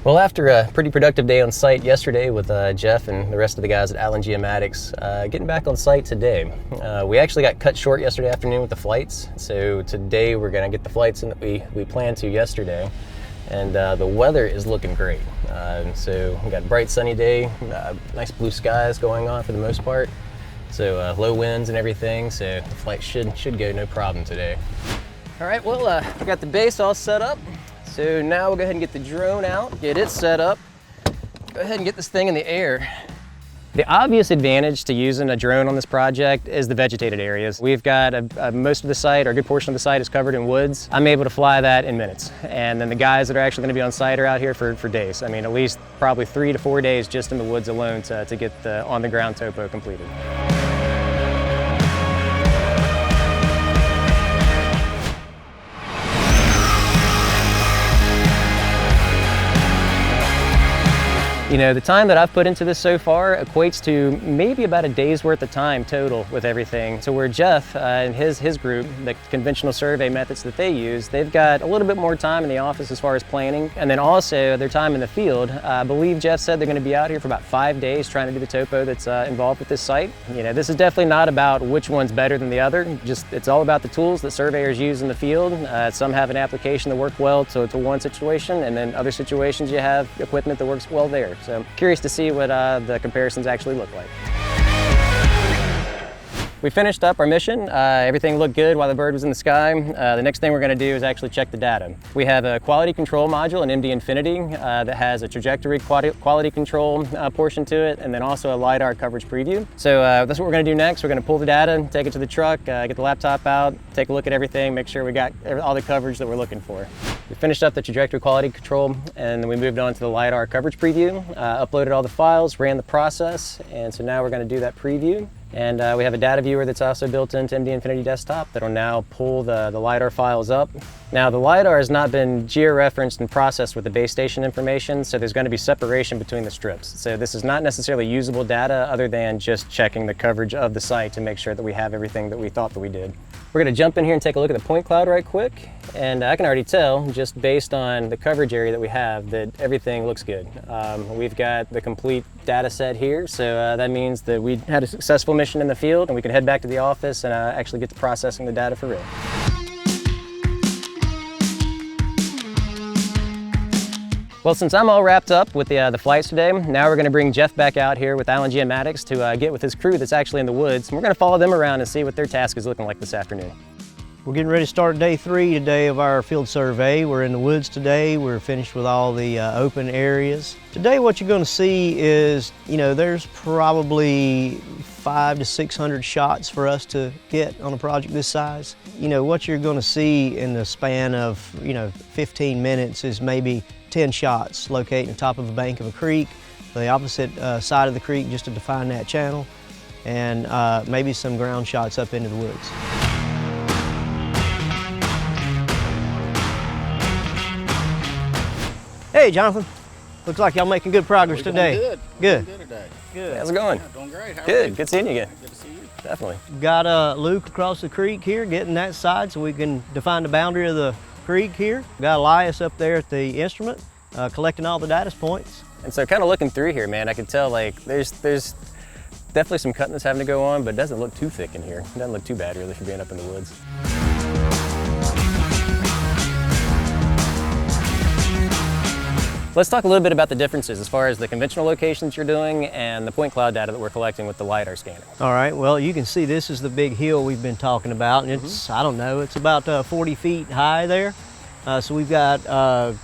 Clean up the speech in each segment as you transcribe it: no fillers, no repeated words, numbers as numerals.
Well, after a pretty productive day on site yesterday with Jeff and the rest of the guys at Geomatics, getting back on site today. We actually got cut short yesterday afternoon with the flights, so today we're going to get the flights in that we planned to yesterday, and the weather is looking great. So we got a bright sunny day, nice blue skies going on for the most part, so low winds and everything, so the flight should go no problem today. All right, well, we got the base all set up. So now we'll go ahead and get the drone out, get it set up, go ahead and get this thing in the air. The obvious advantage to using a drone on this project is the vegetated areas. We've got most of the site, or a good portion of the site is covered in woods. I'm able to fly that in minutes. And then the guys that are actually gonna be on site are out here for days. I mean, at least probably 3 to 4 days just in the woods alone to get the on the ground topo completed. You know, the time that I've put into this so far equates to maybe about a day's worth of time total with everything. So where Jeff and his group, the conventional survey methods that they use, they've got a little bit more time in the office as far as planning. And then also their time in the field. I believe Jeff said they're gonna be out here for about 5 days trying to do the topo that's involved with this site. You know, this is definitely not about which one's better than the other. Just, it's all about the tools that surveyors use in the field. Some have an application that work well to one situation, and then other situations you have equipment that works well there. So I'm curious to see what the comparisons actually look like. We finished up our mission. Everything looked good while the bird was in the sky. The next thing we're gonna do is actually check the data. We have a quality control module in MD Infinity that has a trajectory quality control portion to it, and then also a LiDAR coverage preview. So that's what we're gonna do next. We're gonna pull the data, take it to the truck, get the laptop out, take a look at everything, make sure we got all the coverage that we're looking for. We finished up the trajectory quality control, and then we moved on to the LiDAR coverage preview, uploaded all the files, ran the process, and so now we're gonna do that preview. And we have a data viewer that's also built into MD Infinity Desktop that'll now pull the LiDAR files up. Now the LiDAR has not been georeferenced and processed with the base station information, so there's going to be separation between the strips. So this is not necessarily usable data other than just checking the coverage of the site to make sure that we have everything that we thought that we did. We're going to jump in here and take a look at the point cloud right quick, and I can already tell just based on the coverage area that we have that everything looks good. We've got the complete data set here, so that means that we had a successful mission in the field and we can head back to the office and actually get to processing the data for real. Well, since I'm all wrapped up with the flights today, now we're gonna bring Jeff back out here with Geomatics to get with his crew that's actually in the woods. And we're gonna follow them around and see what their task is looking like this afternoon. We're getting ready to start day 3 today of our field survey. We're in the woods today. We're finished with all the open areas. Today what you're gonna see is, you know, there's probably 500 to 600 shots for us to get on a project this size. You know, what you're gonna see in the span of, 15 minutes is maybe 10 shots locating the top of the bank of a creek, the opposite side of the creek just to define that channel, and maybe some ground shots up into the woods. Hey, Jonathan. Looks like y'all making good progress today. Good. Good. Doing good today. Good. How's it going? Yeah, doing great. How are Good. you? Good seeing you again. Good to see you. Definitely. Got Luke across the creek here, getting that side so we can define the boundary of the creek here. Got Elias up there at the instrument, collecting all the data points. And so kind of looking through here, man, I can tell like there's definitely some cutting that's having to go on, but it doesn't look too thick in here. It doesn't look too bad really for being up in the woods. Let's talk a little bit about the differences as far as the conventional locations you're doing and the point cloud data that we're collecting with the LiDAR scanning. All right, well, you can see this is the big hill we've been talking about, and it's, I don't know, it's about 40 feet high there. So we've got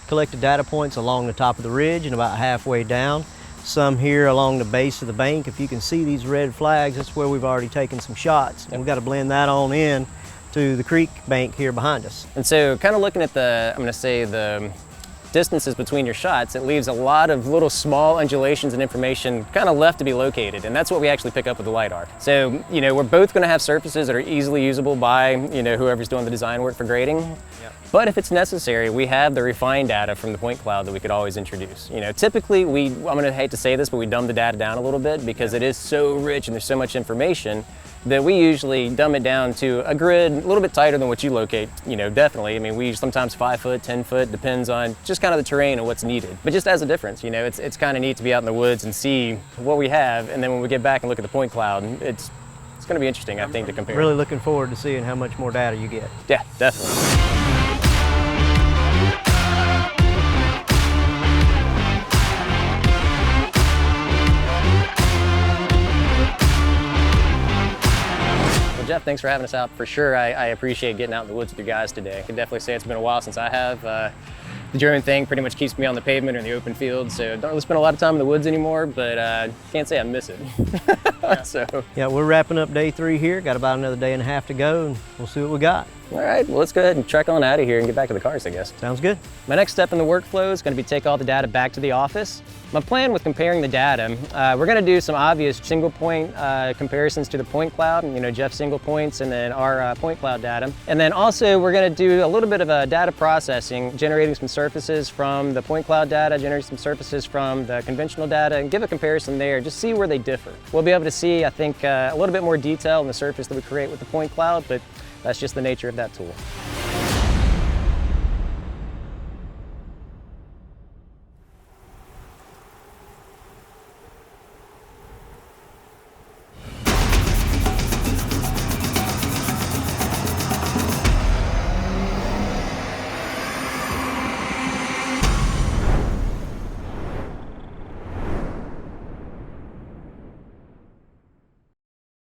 collected data points along the top of the ridge and about halfway down. Some here along the base of the bank. If you can see these red flags, that's where we've already taken some shots. And we've got to blend that on in to the creek bank here behind us. And so kind of looking at the, I'm gonna say the distances between your shots, it leaves a lot of little small undulations and information kind of left to be located, and that's what we actually pick up with the LiDAR. So, you know, we're both going to have surfaces that are easily usable by, you know, whoever's doing the design work for grading. Yep. But if it's necessary, we have the refined data from the point cloud that we could always introduce. You know, typically I'm going to hate to say this, but we dumb the data down a little bit because it is so rich and there's so much information. that we usually dumb it down to a grid a little bit tighter than what you locate, definitely. I mean, we use sometimes 5 foot, 10 foot, depends on just kind of the terrain and what's needed. But just as a difference, it's kind of neat to be out in the woods and see what we have, and then when we get back and look at the point cloud, it's going to be interesting, I think, to compare. Really looking forward to seeing how much more data you get. Yeah, definitely. Jeff, thanks for having us out. For sure, I appreciate getting out in the woods with you guys today. I can definitely say it's been a while since I have. The drone thing pretty much keeps me on the pavement or in the open field, so don't really spend a lot of time in the woods anymore, but can't say I miss it. Yeah, we're wrapping up day 3 here. Got about another day and a half to go, and we'll see what we got. All right, well, let's go ahead and trek on out of here and get back to the cars, I guess. Sounds good. My next step in the workflow is going to be take all the data back to the office. My plan with comparing the data, we're going to do some obvious single point comparisons to the point cloud, Jeff's single points and then our point cloud data. And then also we're going to do a little bit of data processing, generating some surfaces from the point cloud data, generating some surfaces from the conventional data, and give a comparison there, just see where they differ. We'll be able to see, I think, a little bit more detail in the surface that we create with the point cloud, but that's just the nature of that tool.